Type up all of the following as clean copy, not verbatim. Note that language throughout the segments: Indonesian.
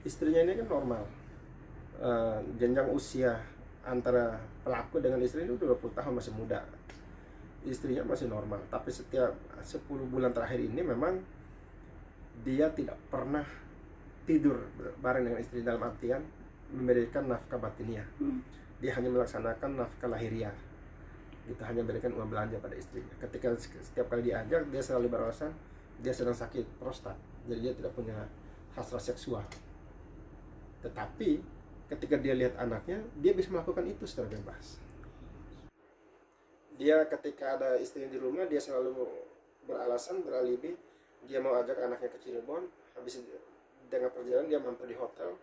istrinya ini kan normal. Jenjang usia antara pelaku dengan istri itu 20 tahun, masih muda. Istrinya masih normal, tapi setiap 10 bulan terakhir ini memang dia tidak pernah tidur bareng dengan istri, dalam artian memberikan nafkah batiniah. Dia hanya melaksanakan nafkah lahiriah gitu, hanya memberikan uang belanja pada istrinya. Ketika setiap kali diajak, dia selalu beralasan dia sedang sakit prostat, jadi dia tidak punya hasrat seksual. Tetapi ketika dia lihat anaknya, dia bisa melakukan itu secara bebas. Dia ketika ada istrinya di rumah, dia selalu beralasan, beralibi, dia mau ajak anaknya ke Cirebon. Habis dengan perjalanan dia mampir di hotel,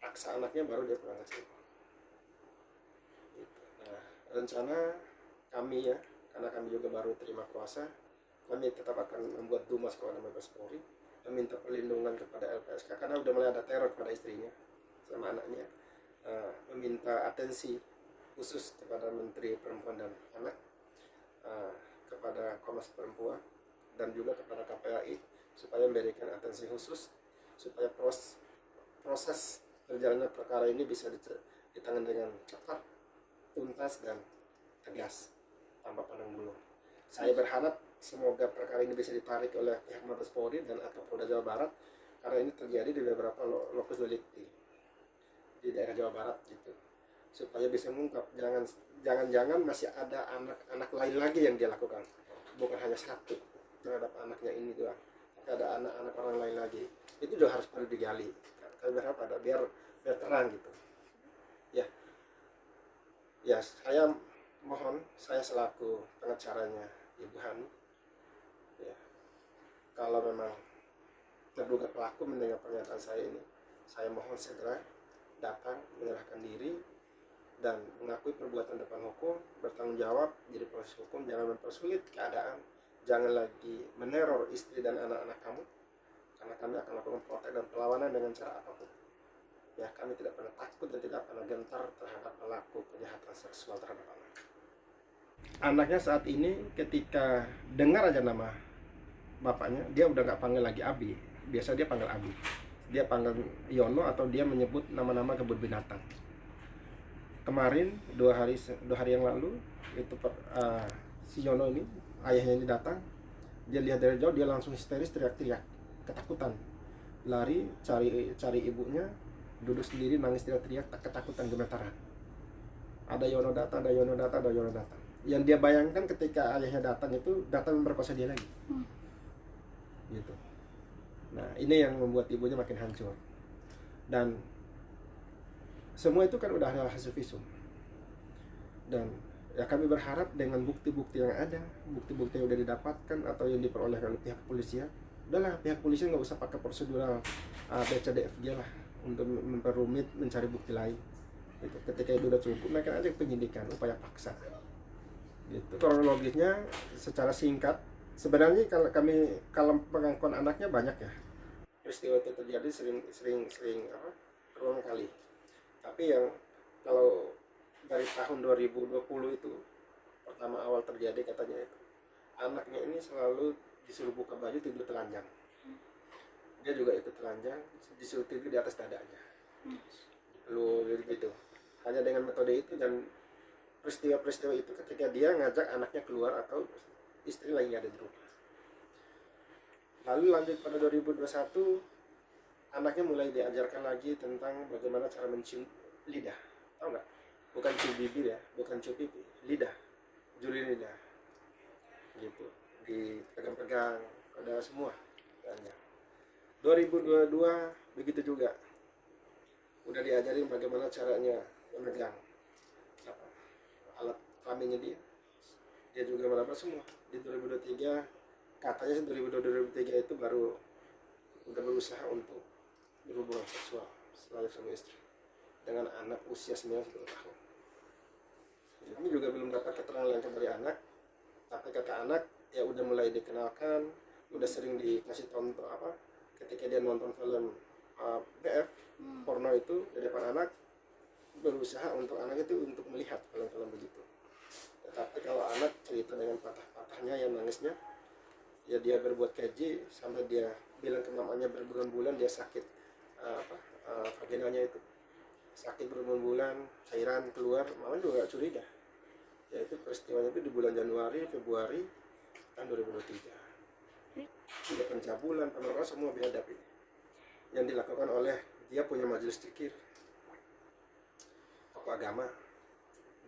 paksa anaknya, baru dia pulang ke Cirebon. Nah, rencana kami ya, karena kami juga baru terima kuasa, kami tetap akan membuat dumas kepada Mabes Polri, meminta perlindungan kepada LPSK karena udah mulai ada teror kepada istrinya sama anaknya. Meminta atensi khusus kepada Menteri Perempuan dan Anak, kepada Komnas Perempuan, dan juga kepada KPAI supaya memberikan atensi khusus supaya proses berjalannya perkara ini bisa ditangani dengan cepat, tuntas, dan tegas tanpa pandang bulu. Saya berharap semoga perkara ini bisa ditarik oleh pihak Mabes Polri dan atau Polda Jawa Barat, karena ini terjadi di beberapa lokus delikti di daerah Jawa Barat gitu, supaya bisa mengungkap. Jangan masih ada anak-anak lain lagi yang dia lakukan, bukan hanya satu terhadap anaknya ini doang, tapi ada anak-anak orang lain lagi. Itu juga harus perlu digali. Kami berharap ada biar terang gitu ya. Saya mohon, saya selaku pengacaranya Ibu Hani ya, kalau memang terduga pelaku mendengar pernyataan saya ini, saya mohon segera datang, menyerahkan diri, dan mengakui perbuatan depan hukum, bertanggung jawab. Jadi proses hukum jangan mempersulit keadaan, jangan lagi meneror istri dan anak-anak kamu, karena kami akan lakukan protek dan perlawanan dengan cara apapun ya. Kami tidak pernah takut dan tidak pernah gentar terhadap pelaku kejahatan seksual terhadap anak. Anaknya saat ini ketika dengar aja nama bapaknya, dia udah nggak panggil lagi Abi, biasa dia panggil Abi, dia panggil Yono, atau dia menyebut nama-nama kebun binatang. Kemarin dua hari yang lalu itu si Yono ini, ayahnya ini datang, dia lihat dari jauh, dia langsung histeris, teriak-teriak, ketakutan, lari cari ibunya, duduk sendiri nangis teriak-teriak, ketakutan, gemetaran. Ada Yono datang, ada Yono datang, ada Yono datang. Yang dia bayangkan ketika ayahnya datang itu datang memperkosa dia lagi gitu. Nah, ini yang membuat ibunya makin hancur. Dan semua itu kan udah ada hasil visum. Dan ya kami berharap dengan bukti-bukti yang ada, bukti-bukti yang udah didapatkan atau yang diperoleh oleh pihak kepolisian, udahlah pihak kepolisian nggak usah pakai prosedural BCDFG lah untuk memperumit mencari bukti lain gitu. Ketika itu udah cukup, naikkan aja penyidikan, upaya paksa gitu. Kronologisnya secara singkat, sebenarnya kalau pengakuan anaknya banyak ya, peristiwa itu terjadi sering berulang kali. Tapi yang kalau dari tahun 2020 itu pertama awal terjadi, katanya itu anaknya ini selalu disuruh buka baju, tidur telanjang. Dia juga ikut telanjang, disuruh tidur di atas dadanya. Lalu gitu. Hanya dengan metode itu, dan peristiwa-peristiwa itu ketika dia ngajak anaknya keluar atau istri lagi ada di rumah. Lalu lanjut pada 2021, anaknya mulai diajarkan lagi tentang bagaimana cara mencium lidah. Tahu nggak? Bukan cium bibir ya, bukan cium pipi, lidah, juli lidah gitu, dipegang-pegang, ada semua. 2022 begitu juga, udah diajarin bagaimana caranya memegang alat kelaminnya dia juga meraba semua. Di 2023 katanya 2023 itu baru udah berusaha untuk berhubungan seksual setelah suami istri dengan anak usia 9-10 tahun. Kami juga belum dapat keterangan lengkap dari anak, tapi kata anak ya udah mulai dikenalkan, udah sering dikasih tonton ketika dia nonton film BF porno itu di depan anak, berusaha untuk anak itu untuk melihat film-film begitu. Tetapi kalau anak cerita dengan patah-patahnya, yang nangisnya, ya dia berbuat keji sampai dia bilang ke mamanya berbulan-bulan dia sakit vaginanya itu sakit berbulan-bulan, cairan keluar, mama juga gak curiga. Yaitu peristiwanya itu di bulan Januari, Februari tahun 2023. Sudah pencabulan, pemerkosaan, semua biadab ini yang dilakukan oleh dia punya majelis zikir, tokoh agama,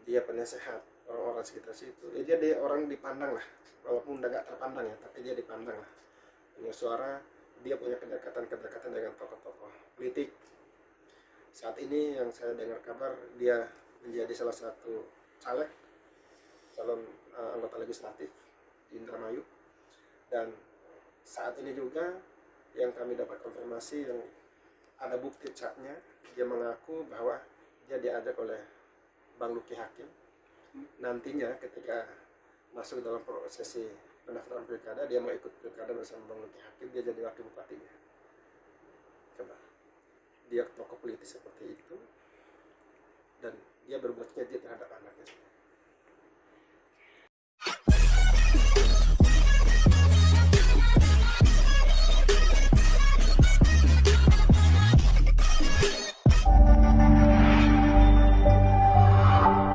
dia penasehat orang-orang sekitar situ. Ya, dia orang dipandang lah, walaupun udah gak terpandang ya, tapi dia dipandang lah. Punya suara, dia punya kedekatan dengan tokoh-tokoh politik. Saat ini yang saya dengar kabar, dia menjadi salah satu calon anggota legislatif di Indramayu. Dan saat ini juga yang kami dapat konfirmasi, yang ada bukti chatnya, dia mengaku bahwa dia diajak oleh Bang Luki Hakim nantinya ketika masuk dalam prosesi pendaftaran pilkada, dia mau ikut pilkada bersama Bang Luki Hakim, dia jadi wakil bupatinya. Coba, dia tokoh politis seperti itu dan dia berbuat keji terhadap anaknya.